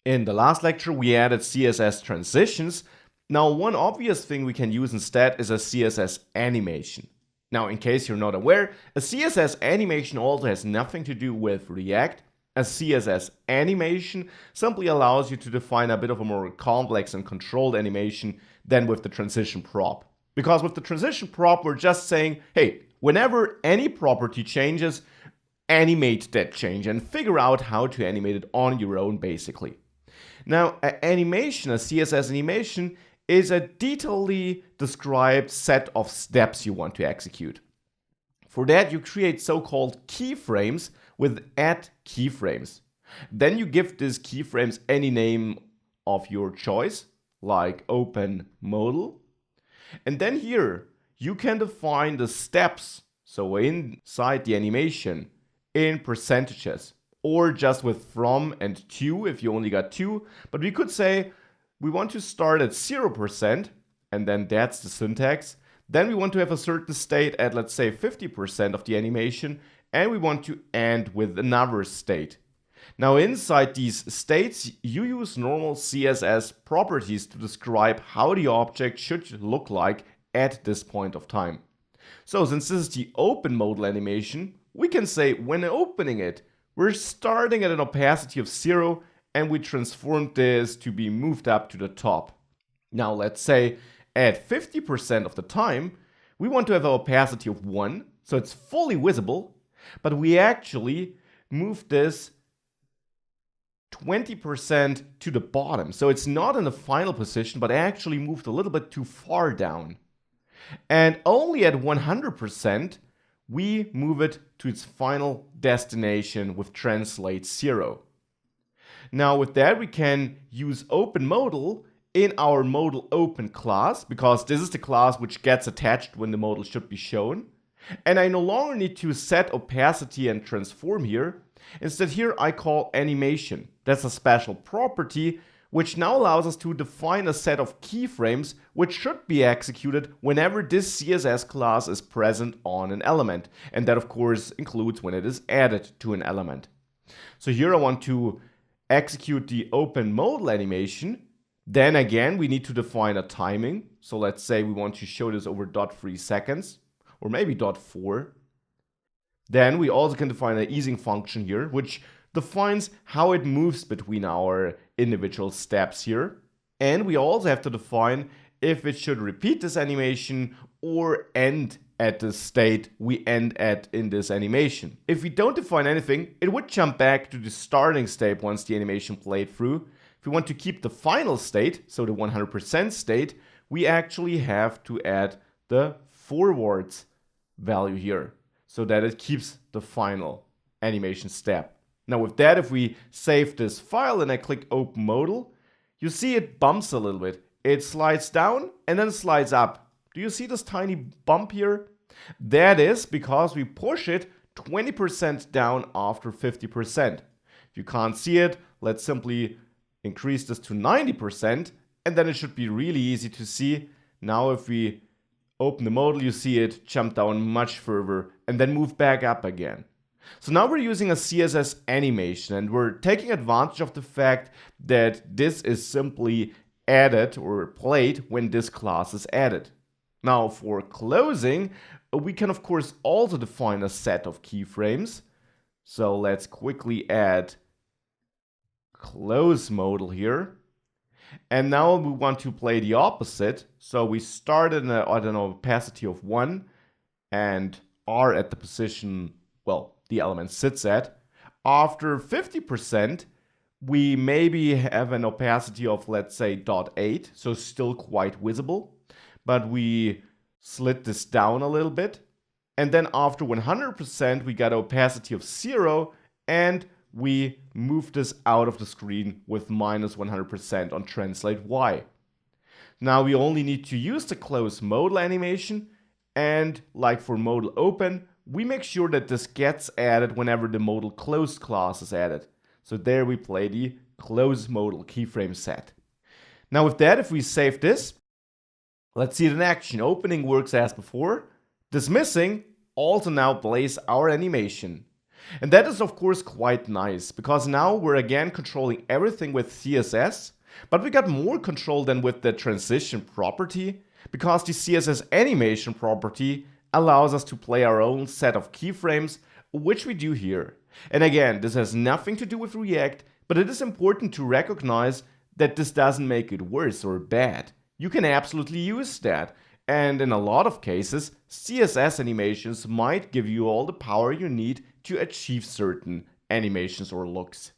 In the last lecture, we added CSS transitions. Now, one obvious thing we can use instead is a CSS animation. Now, in case you're not aware, a CSS animation also has nothing to do with React. A CSS animation simply allows you to define a bit of a more complex and controlled animation than with the transition prop. Because with the transition prop, we're just saying, hey, whenever any property changes, animate that change and figure out how to animate it on your own, basically. Now, an animation, a CSS animation, is a detailedly described set of steps you want to execute. For that, you create so-called keyframes with add keyframes. Then you give these keyframes any name of your choice, like open modal. And then here, you can define the steps, so inside the animation, in percentages, or just with from and to if you only got two. But we could say we want to start at 0%, and then that's the syntax. Then we want to have a certain state at, let's say, 50% of the animation, and we want to end with another state. Now, inside these states, you use normal CSS properties to describe how the object should look like at this point of time. So since this is the open modal animation, we can say when opening it, we're starting at an opacity of 0 and we transformed this to be moved up to the top. Now let's say at 50% of the time, we want to have an opacity of 1, so it's fully visible, but we actually move this 20% to the bottom. So it's not in the final position, but actually moved a little bit too far down. And only at 100%, we move it to its final destination with translate 0. Now with that, we can use open modal in our modal open class, because this is the class which gets attached when the modal should be shown. And I no longer need to set opacity and transform here. Instead here I call animation. That's a special property which now allows us to define a set of keyframes which should be executed whenever this CSS class is present on an element. And that of course includes when it is added to an element. So here I want to execute the open modal animation. Then again, we need to define a timing. So let's say we want to show this over 0.3 seconds, or maybe 0.4. Then we also can define an easing function here, which defines how it moves between our individual steps here. And we also have to define if it should repeat this animation or end at the state we end at in this animation. If we don't define anything, it would jump back to the starting state once the animation played through. If we want to keep the final state, so the 100% state, we actually have to add the forwards value here so that it keeps the final animation step. Now with that, if we save this file and I click open modal, you see it bumps a little bit. It slides down and then slides up. Do you see this tiny bump here? That is because we push it 20% down after 50%. If you can't see it, let's simply increase this to 90% and then it should be really easy to see. Now if we open the modal, you see it jump down much further and then move back up again. So now we're using a CSS animation and we're taking advantage of the fact that this is simply added or played when this class is added. Now for closing, we can of course also define a set of keyframes. So let's quickly add close modal here. And now we want to play the opposite. So we start at an opacity of 1 and are at the position, well, the element sits at. After 50%, we maybe have an opacity of, let's say, 0.8, so still quite visible. But we slit this down a little bit. And then after 100%, we got an opacity of 0, and we move this out of the screen with minus 100% on translate Y. Now we only need to use the close modal animation, and like for modal open, we make sure that this gets added whenever the modal closed class is added. So there we play the close modal keyframe set. Now with that, if we save this, let's see it in action. Opening works as before. Dismissing also now plays our animation. And that is of course quite nice, because now we're again controlling everything with CSS, but we got more control than with the transition property, because the CSS animation property allows us to play our own set of keyframes, which we do here. And again, this has nothing to do with React, but it is important to recognize that this doesn't make it worse or bad. You can absolutely use that. And in a lot of cases, CSS animations might give you all the power you need to achieve certain animations or looks.